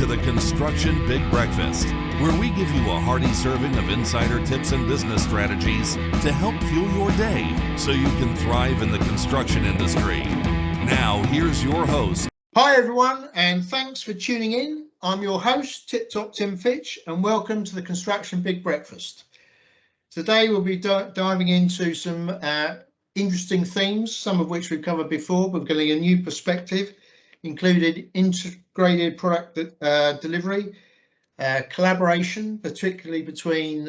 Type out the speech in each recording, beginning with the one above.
to the Construction Big Breakfast, where we give you a hearty serving of insider tips and business strategies to help fuel your day so you can thrive in the construction industry. Now, here's your host. Hi, everyone, and thanks for tuning in. I'm your host, Tip Top Tim Fitch, and welcome to the Construction Big Breakfast. Today, we'll be diving into some interesting themes, some of which we've covered before, but we're getting a new perspective, including integrated product delivery, collaboration, particularly between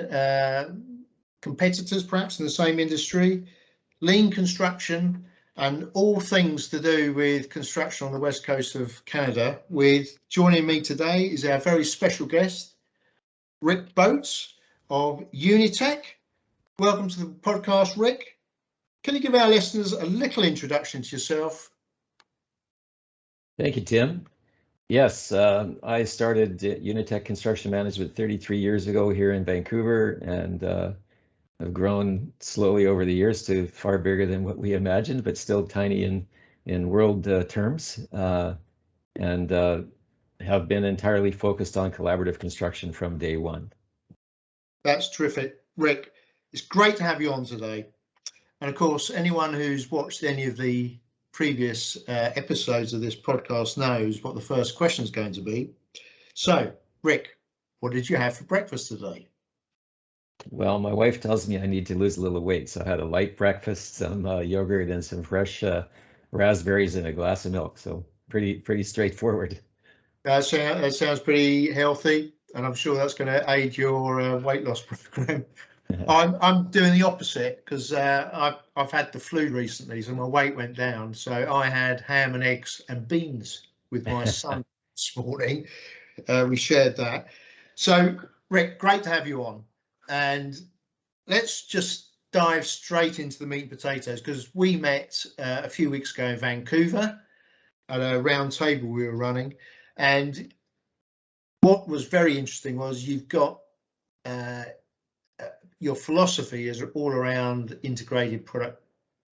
competitors, perhaps in the same industry, lean construction, and all things to do with construction on the west coast of Canada. Joining me today is our very special guest, Rick Boates of Unitech. Welcome to the podcast, Rick. Can you give our listeners a little introduction to yourself? Thank you, Tim. Yes, I started Unitech Construction Management 33 years ago here in Vancouver, and I've grown slowly over the years to far bigger than what we imagined, but still tiny in world terms, and have been entirely focused on collaborative construction from day one. That's terrific, Rick. It's great to have you on today. And of course, anyone who's watched any of the previous episodes of this podcast knows what the first question is going to be. So, Rick, what did you have for breakfast today? Well, my wife tells me I need to lose a little weight, so I had a light breakfast, some yogurt and some fresh raspberries and a glass of milk. So pretty straightforward. That sounds pretty healthy, and I'm sure that's going to aid your weight loss program. I'm doing the opposite because I've had the flu recently, so my weight went down. So I had ham and eggs and beans with my son this morning. We shared that. So, Rick, great to have you on. And let's just dive straight into the meat and potatoes, because we met a few weeks ago in Vancouver at a round table we were running. And what was very interesting was you've got your philosophy is all around integrated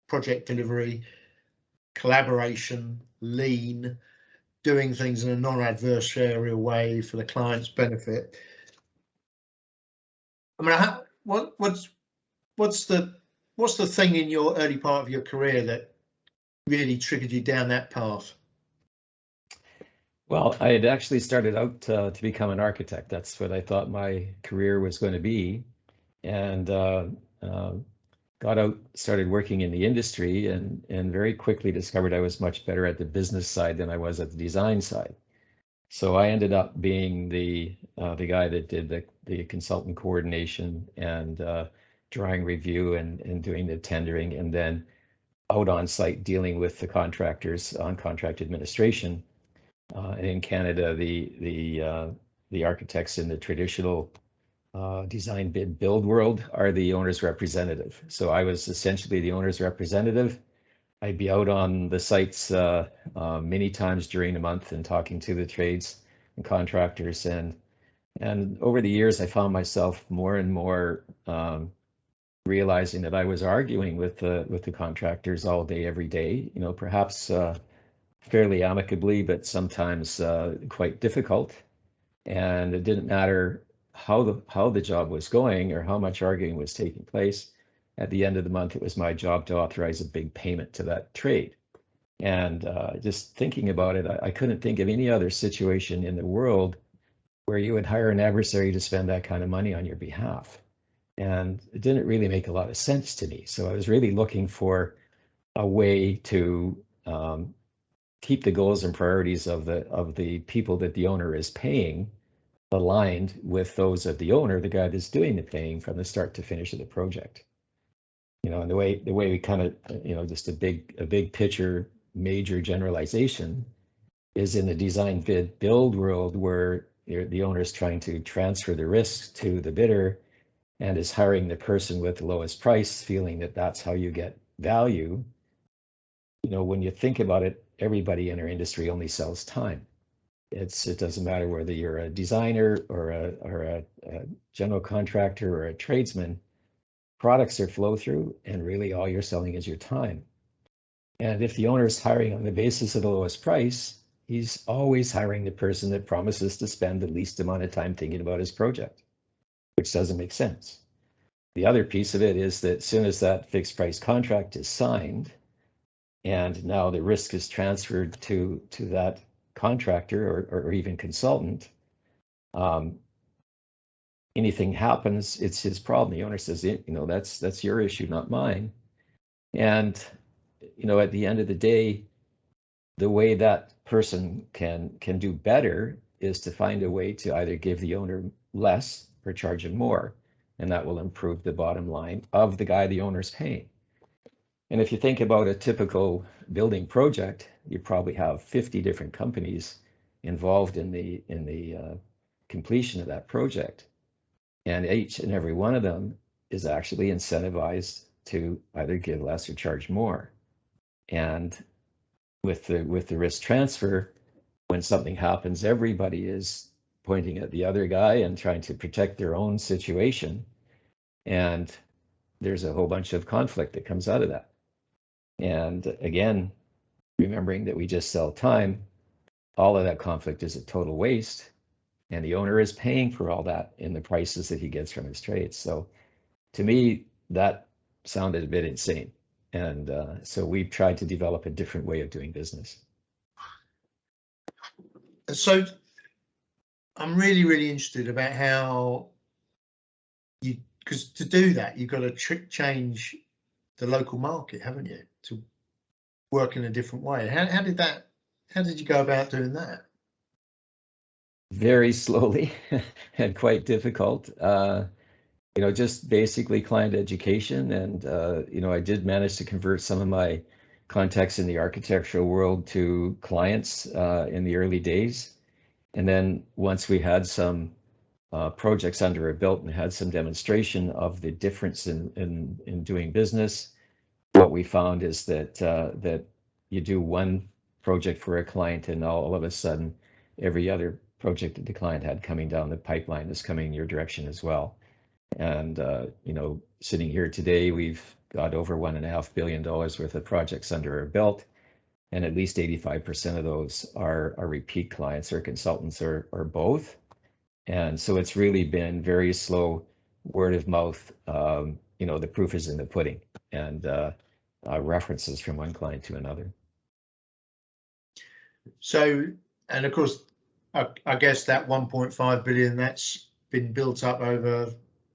project delivery, collaboration, lean, doing things in a non-adversarial way for the client's benefit. I mean, what's the thing in your early part of your career that really triggered you down that path? Well, I had actually started out to become an architect. That's what I thought my career was going to be, and got out, started working in the industry, and very quickly discovered I was much better at the business side than I was at the design side. So I ended up being the guy that did the consultant coordination and drawing review and doing the tendering, and then out on site dealing with the contractors on contract administration. And in Canada, the architects in the traditional design bid build world are the owner's representative. So I was essentially the owner's representative. I'd be out on the sites many times during the month and talking to the trades and contractors. And over the years, I found myself more and more realizing that I was arguing with the contractors all day, every day. You know, perhaps fairly amicably, but sometimes quite difficult. And it didn't matter how the job was going or how much arguing was taking place. At the end of the month, it was my job to authorize a big payment to that trade. And just thinking about it, I couldn't think of any other situation in the world where you would hire an adversary to spend that kind of money on your behalf. And it didn't really make a lot of sense to me. So I was really looking for a way to keep the goals and priorities of the people that the owner is paying aligned with those of the owner, the guy that's doing the paying from the start to finish of the project. You know, and the way we kind of, you know, just a big picture, major generalization is in the design bid build world, where the owner is trying to transfer the risk to the bidder and is hiring the person with the lowest price, feeling that that's how you get value. You know, when you think about it, everybody in our industry only sells time. It doesn't matter whether you're a designer or a general contractor or a tradesman. Products are flow through, and really all you're selling is your time. And if the owner is hiring on the basis of the lowest price, he's always hiring the person that promises to spend the least amount of time thinking about his project, which doesn't make sense. The other piece of it is that as soon as that fixed price contract is signed, and now the risk is transferred to that contractor or even consultant, anything happens, it's his problem. The owner says, that's your issue, not mine. And, at the end of the day, the way that person can do better is to find a way to either give the owner less or charge him more. And that will improve the bottom line of the guy the owner's paying. And if you think about a typical building project, you probably have 50 different companies involved in the completion of that project. And each and every one of them is actually incentivized to either give less or charge more. And with the risk transfer, when something happens, everybody is pointing at the other guy and trying to protect their own situation. And there's a whole bunch of conflict that comes out of that. And again, remembering that we just sell time, all of that conflict is a total waste. And the owner is paying for all that in the prices that he gets from his trades. So to me, that sounded a bit insane. And so we've tried to develop a different way of doing business. So I'm really, really interested about how because to do that, you've got to change the local market, haven't you, to work in a different way. How did you go about doing that? Very slowly and quite difficult. Just basically client education. And, I did manage to convert some of my contacts in the architectural world to clients in the early days. And then once we had some projects under our belt and had some demonstration of the difference in doing business, what we found is that you do one project for a client and all of a sudden every other project that the client had coming down the pipeline is coming in your direction as well. And, sitting here today, we've got over $1.5 billion worth of projects under our belt, and at least 85% of those are repeat clients or consultants or both. And so it's really been very slow word of mouth. The proof is in the pudding, and references from one client to another. So, and of course, I guess that 1.5 billion, that's been built up over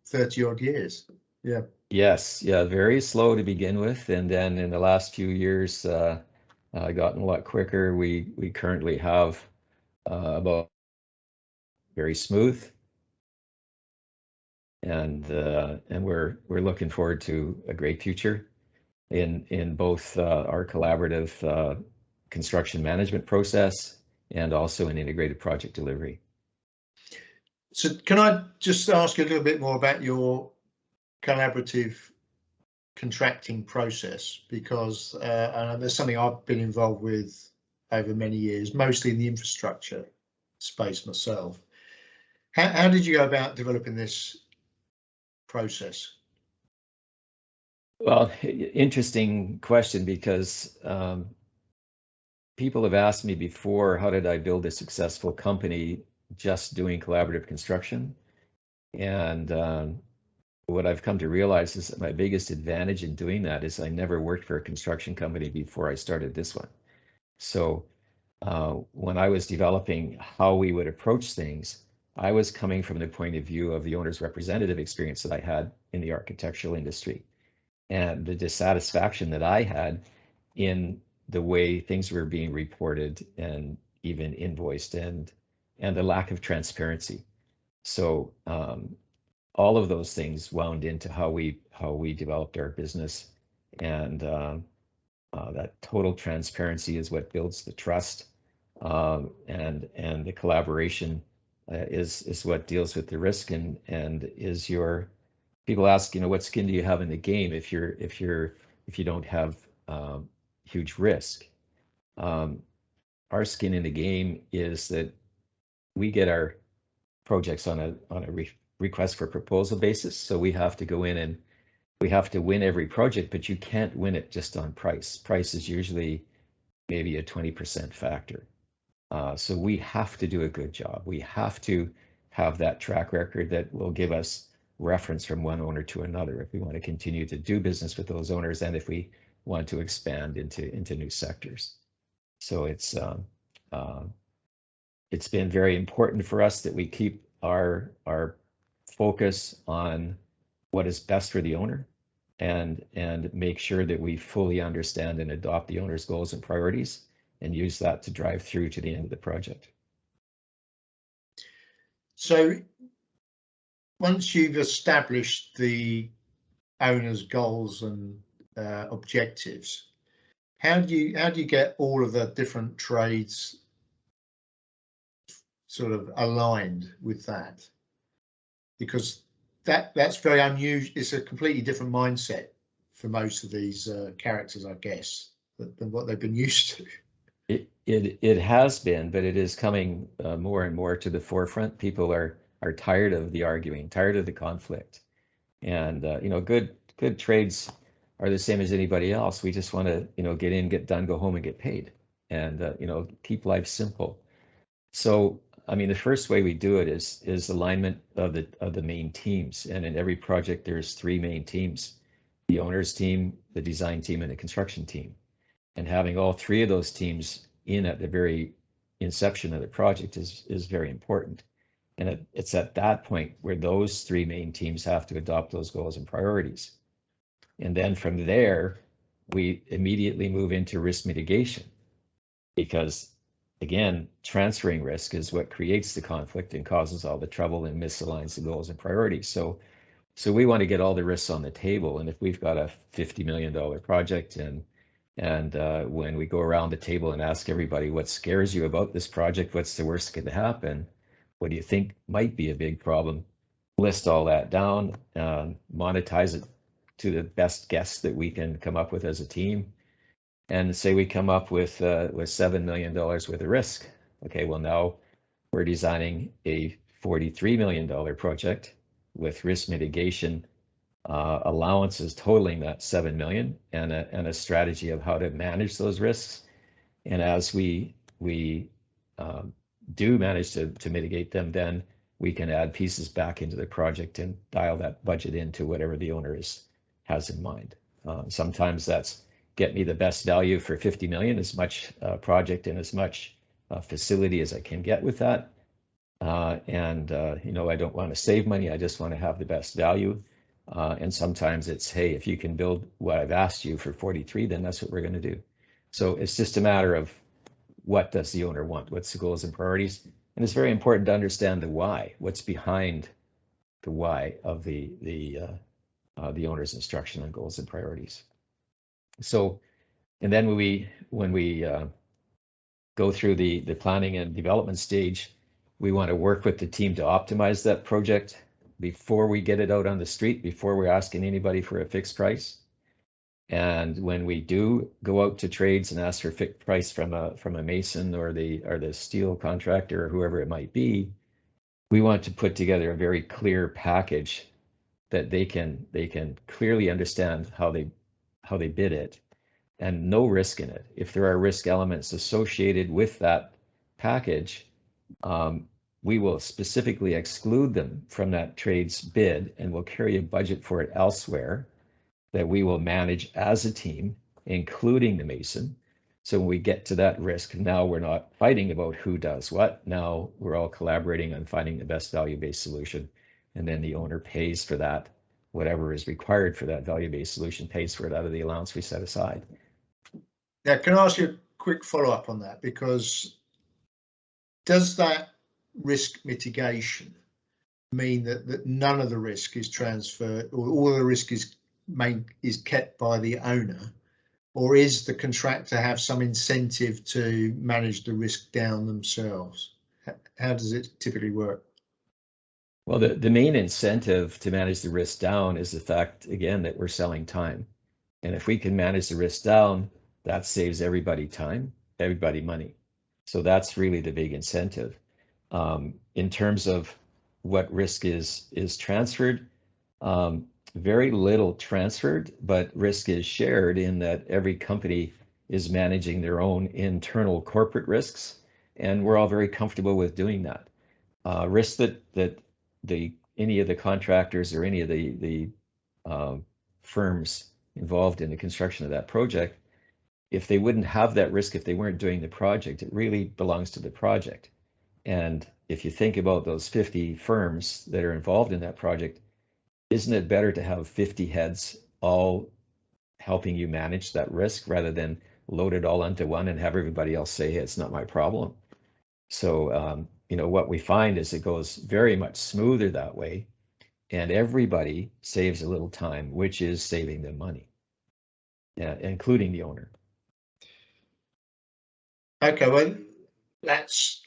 30 odd years. Yeah. Yes. Yeah. Very slow to begin with. And then in the last few years, gotten a lot quicker. We currently have about very smooth. And we're looking forward to a great future in both our collaborative construction management process and also in integrated project delivery. So can I just ask you a little bit more about your collaborative contracting process, because there's something I've been involved with over many years, mostly in the infrastructure space myself. How did you go about developing this process? Well, interesting question, because people have asked me before, how did I build a successful company just doing collaborative construction? And what I've come to realize is that my biggest advantage in doing that is I never worked for a construction company before I started this one. So when I was developing how we would approach things, I was coming from the point of view of the owner's representative experience that I had in the architectural industry, and the dissatisfaction that I had in the way things were being reported and even invoiced, and the lack of transparency. So all of those things wound into how we developed our business, and that total transparency is what builds the trust, and the collaboration is what deals with the risk, and is your. People ask, what skin do you have in the game if you don't have huge risk? Our skin in the game is that we get our projects on a request for proposal basis. So we have to go in and we have to win every project, but you can't win it just on price. Price is usually maybe a 20% factor. So we have to do a good job. We have to have that track record that will give us reference from one owner to another if we want to continue to do business with those owners and if we want to expand into new sectors. So it's been very important for us that we keep our focus on what is best for the owner and make sure that we fully understand and adopt the owner's goals and priorities and use that to drive through to the end of the project. So once you've established the owner's goals and objectives, how do you get all of the different trades sort of aligned with that? Because that's very unusual. It's a completely different mindset for most of these characters, I guess, than what they've been used to. It has been, but it is coming more and more to the forefront. People are tired of the arguing, tired of the conflict, and good trades are the same as anybody else. We just want to get in, get done, go home, and get paid, and keep life simple. So I mean, the first way we do it is alignment of the main teams, and in every project there's 3 main teams: the owner's team, the design team, and the construction team. And having all 3 of those teams in at the very inception of the project is very important. And it's at that point where those 3 main teams have to adopt those goals and priorities. And then from there, we immediately move into risk mitigation, because again, transferring risk is what creates the conflict and causes all the trouble and misaligns the goals and priorities. So we want to get all the risks on the table. And if we've got a $50 million project and when we go around the table and ask everybody what scares you about this project, what's the worst that could happen, what do you think might be a big problem, list all that down, monetize it to the best guess that we can come up with as a team, and say we come up with $7 million worth of risk. Okay, well, now we're designing a $43 million project with risk mitigation allowances totaling that 7 million and a strategy of how to manage those risks. And as we do manage to mitigate them, then we can add pieces back into the project and dial that budget into whatever the owner has in mind. Sometimes that's get me the best value for 50 million, as much project and as much facility as I can get with that. I don't want to save money, I just want to have the best value. And sometimes it's, hey, if you can build what I've asked you for 43, then that's what we're going to do. So it's just a matter of what does the owner want? What's the goals and priorities? And it's very important to understand the why, what's behind the why of the owner's instruction on goals and priorities. So, and then when we go through the planning and development stage, we want to work with the team to optimize that project before we get it out on the street, before we're asking anybody for a fixed price. And when we do go out to trades and ask for a fixed price from a mason or the steel contractor or whoever it might be, we want to put together a very clear package that they can clearly understand how they bid it, and no risk in it. If there are risk elements associated with that package, we will specifically exclude them from that trade's bid, and we'll carry a budget for it elsewhere that we will manage as a team, including the mason. So when we get to that risk, now we're not fighting about who does what. Now we're all collaborating on finding the best value-based solution, and then the owner pays for that. Whatever is required for that value-based solution pays for it out of the allowance we set aside. Now, can I ask you a quick follow-up on that? Because does that risk mitigation mean that none of the risk is transferred, or all the risk is kept by the owner, or is the contractor have some incentive to manage the risk down themselves? How does it typically work? Well, the main incentive to manage the risk down is the fact, again, that we're selling time. And if we can manage the risk down, that saves everybody time, everybody money. So that's really the big incentive. In terms of what risk is transferred, very little transferred, but risk is shared in that every company is managing their own internal corporate risks, and we're all very comfortable with doing that. Risk that any of the contractors or any of the firms involved in the construction of that project, if they wouldn't have that risk, if they weren't doing the project, it really belongs to the project. And if you think about those 50 firms that are involved in that project, isn't it better to have 50 heads all helping you manage that risk rather than load it all onto one and have everybody else say, hey, it's not my problem? So, what we find is it goes very much smoother that way, and everybody saves a little time, which is saving them money, including the owner. Okay, well, that's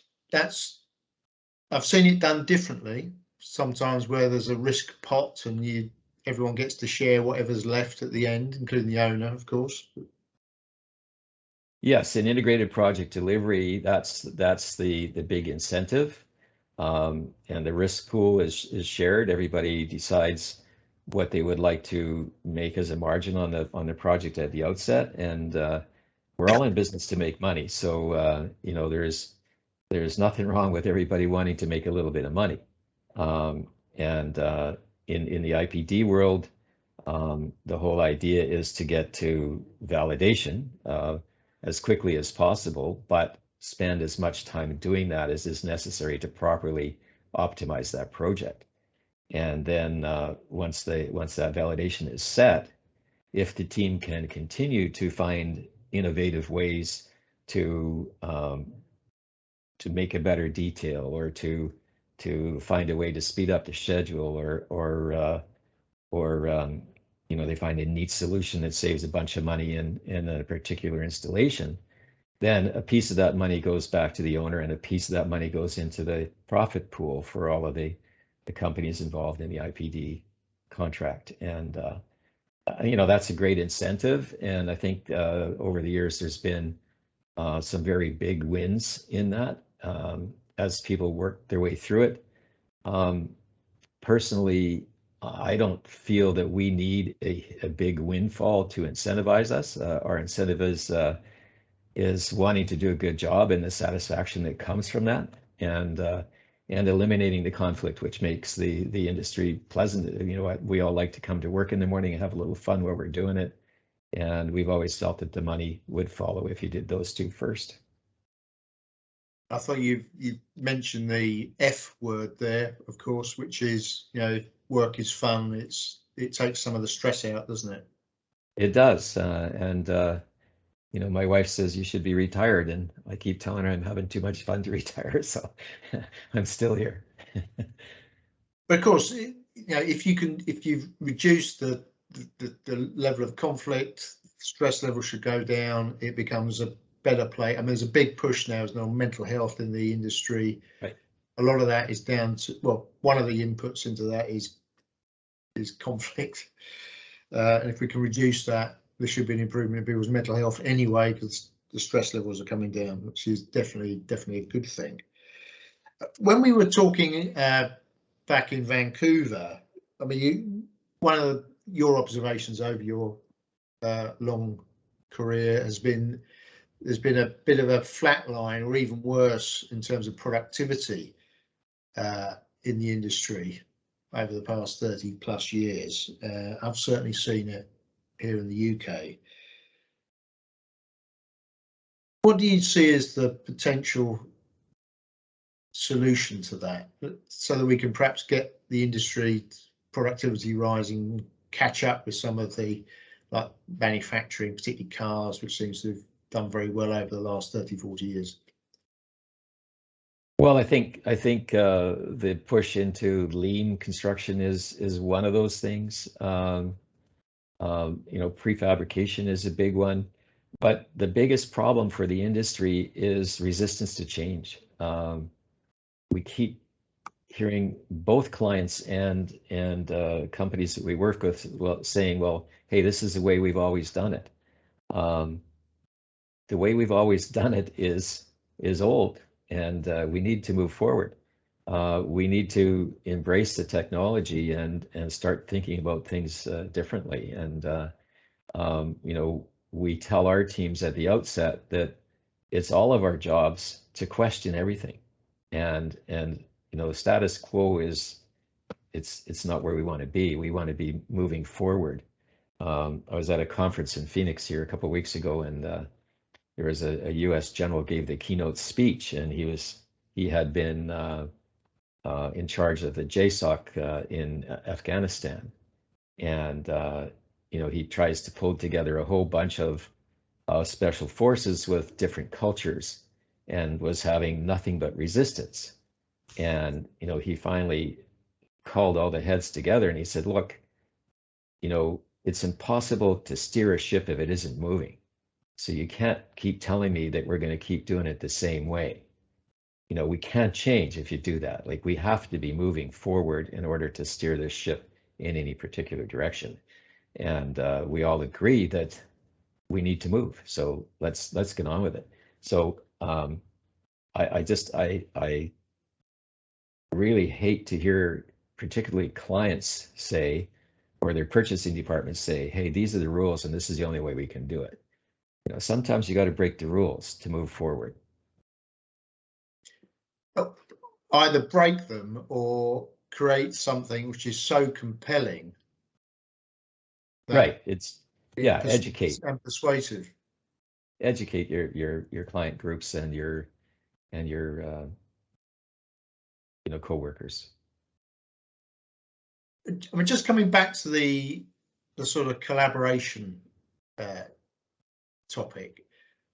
I've seen it done differently. Sometimes where there's a risk pot and everyone gets to share whatever's left at the end, including the owner, of course. Yes, in integrated project delivery, that's the big incentive, and the risk pool is shared. Everybody decides what they would like to make as a margin on the project at the outset, and we're all in business to make money. So there's nothing wrong with everybody wanting to make a little bit of money, and in the IPD world, the whole idea is to get to validation as quickly as possible, but spend as much time doing that as is necessary to properly optimize that project. And then once that validation is set, if the team can continue to find innovative ways to make a better detail, or to find a way to speed up the schedule, or they find a neat solution that saves a bunch of money in a particular installation, then a piece of that money goes back to the owner, and a piece of that money goes into the profit pool for all of the companies involved in the IPD contract. And that's a great incentive. And I think over the years there's been some very big wins in that as people work their way through it. Personally, I don't feel that we need a big windfall to incentivize us. Our incentive is wanting to do a good job, and the satisfaction that comes from that, and eliminating the conflict, which makes the industry pleasant. We all like to come to work in the morning and have a little fun while we're doing it, and we've always felt that the money would follow if you did those two first. I thought you mentioned the F word there, of course, which is, work is fun. It takes some of the stress out, doesn't it? It does, and my wife says you should be retired, and I keep telling her I'm having too much fun to retire, so I'm still here. But of course, if you've reduced the level of conflict, stress level should go down. It becomes a better play. I mean, there's a big push now, is on mental health in the industry. Right. A lot of that is down to, well, one of the inputs into that is conflict, and if we can reduce that, there should be an improvement in people's mental health anyway, because the stress levels are coming down, which is definitely a good thing. When we were talking back in Vancouver, I mean, one of your observations over your long career has been there's been a bit of a flat line, or even worse, in terms of productivity in the industry over the past 30 plus years. I've certainly seen it here in the UK. What do you see as the potential solution to that, so that we can perhaps get the industry productivity rising, catch up with some of the manufacturing, particularly cars, which seems to have done very well over the last 30-40 years? Well, I think the push into lean construction is one of those things. Prefabrication is a big one, but the biggest problem for the industry is resistance to change. We keep hearing both clients and companies that we work with saying, well, hey, this is the way we've always done it. The way we've always done it is old, and we need to move forward. We need to embrace the technology and start thinking about things differently. And we tell our teams at the outset that it's all of our jobs to question everything, and status quo is it's not where we want to be. We want to be moving forward. I was at a conference in Phoenix here a couple of weeks ago, and there was a U.S. general gave the keynote speech, and he had been in charge of the JSOC in Afghanistan, and he tries to pull together a whole bunch of special forces with different cultures, and was having nothing but resistance. And he finally called all the heads together, and he said, "Look, it's impossible to steer a ship if it isn't moving. So you can't keep telling me that we're going to keep doing it the same way. We can't change if you do that. Like, we have to be moving forward in order to steer this ship in any particular direction." And we all agree that we need to move. So let's get on with it. So I really hate to hear particularly clients say, or their purchasing departments say, "Hey, these are the rules and this is the only way we can do it." Sometimes you got to break the rules to move forward. Either break them or create something which is so compelling. Right. Educate and persuasive. Educate your client groups and your coworkers. I mean, just coming back to the sort of collaboration topic,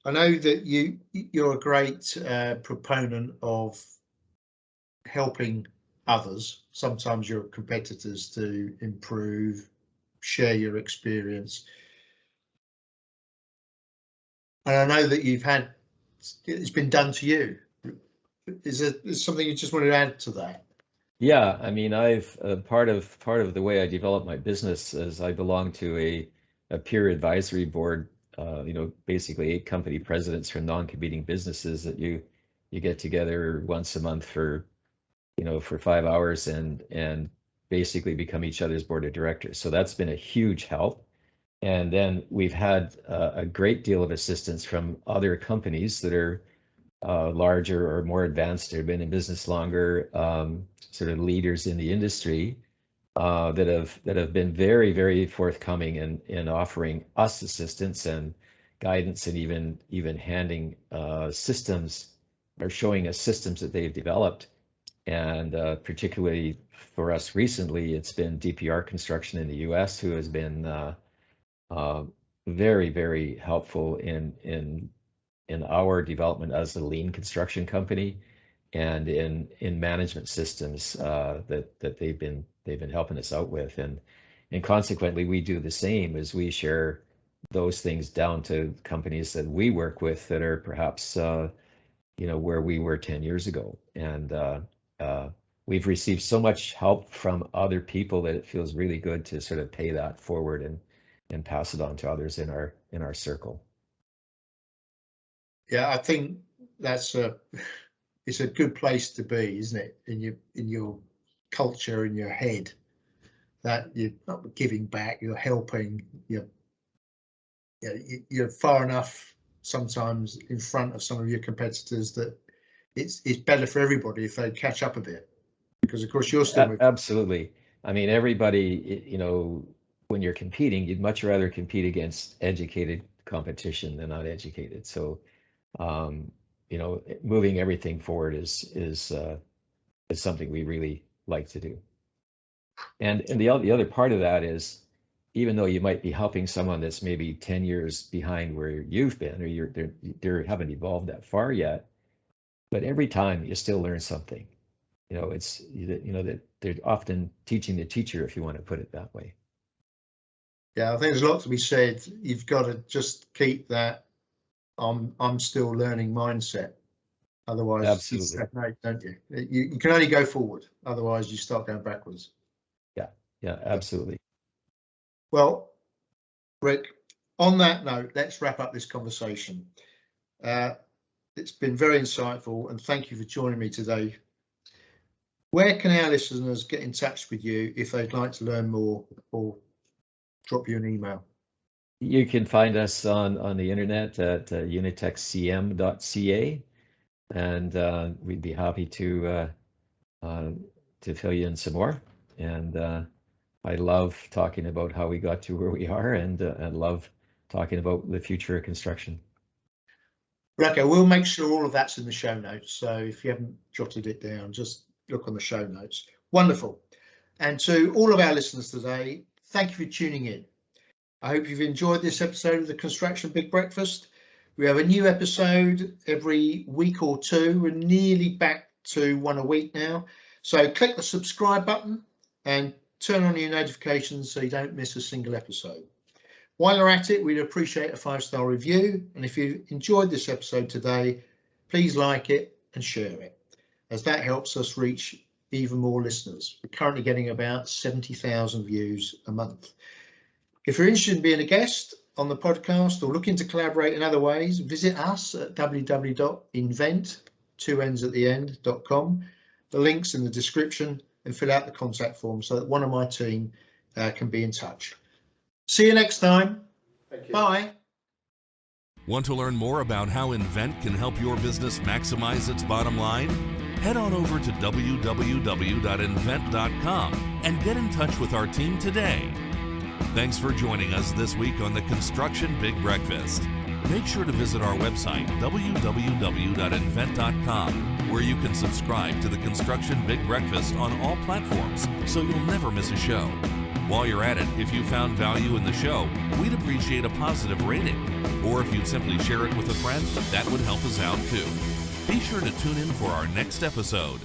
I know that you're a great proponent of helping others, sometimes your competitors, to improve, share your experience. And I know that it's been done to you. Is there something you just wanted to add to that? Yeah, I mean, I've part of the way I develop my business is I belong to a peer advisory board. Basically 8 company presidents from non-competing businesses that you get together once a month for 5 hours and basically become each other's board of directors. So that's been a huge help. And then we've had a great deal of assistance from other companies that are larger or more advanced, or have been in business longer, sort of leaders in the industry, that have been very, very forthcoming in offering us assistance and guidance, and even handing systems, or showing us systems that they've developed. And particularly for us recently, it's been DPR Construction in the US, who has been very, very helpful in our development as a lean construction company, and in management systems that they've been helping us out with, and consequently we do the same as we share those things down to companies that we work with that are perhaps where we were 10 years ago. And we've received so much help from other people that it feels really good to sort of pay that forward and pass it on to others in our circle. Yeah, I think it's a good place to be, isn't it? In your culture, in your head, that you're not giving back, you're helping. You're far enough sometimes in front of some of your competitors that it's better for everybody if they catch up a bit, because of course you're still absolutely. I mean, everybody, when you're competing, you'd much rather compete against educated competition than uneducated. So moving everything forward is something we really like to do. And the other part of that is, even though you might be helping someone that's maybe 10 years behind where you've been, or they haven't evolved that far yet, but every time you still learn something. It's that they're often teaching the teacher, if you want to put it that way. Yeah, I think there's a lot to be said. You've got to just keep that I'm still learning mindset. Otherwise, absolutely, you stagnate, don't you? You can only go forward. Otherwise, you start going backwards. Yeah, absolutely. Well, Rick, on that note, let's wrap up this conversation. It's been very insightful, and thank you for joining me today. Where can our listeners get in touch with you if they'd like to learn more, or drop you an email? You can find us on the internet at unitechcm.ca. and we'd be happy to fill you in some more. And I love talking about how we got to where we are, and love talking about the future of construction. Okay, we'll make sure all of that's in the show notes. So if you haven't jotted it down, just look on the show notes. Wonderful. And to all of our listeners today, thank you for tuning in. I hope you've enjoyed this episode of the Construction Big Breakfast. We have a new episode every week or two. We're nearly back to one a week now. So click the subscribe button and turn on your notifications so you don't miss a single episode. While you're at it, we'd appreciate a 5-star review. And if you enjoyed this episode today, please like it and share it, as that helps us reach even more listeners. We're currently getting about 70,000 views a month. If you're interested in being a guest on the podcast or looking to collaborate in other ways, visit us at www.invennt.com. The link's in the description, and fill out the contact form so that one of my team can be in touch. See you next time. Thank you. Bye. Want to learn more about how Invennt can help your business maximize its bottom line? Head on over to www.invennt.com and get in touch with our team today. Thanks for joining us this week on the Construction Big Breakfast. Make sure to visit our website, www.invennt.com, where you can subscribe to the Construction Big Breakfast on all platforms so you'll never miss a show. While you're at it, if you found value in the show, we'd appreciate a positive rating. Or if you'd simply share it with a friend, that would help us out too. Be sure to tune in for our next episode.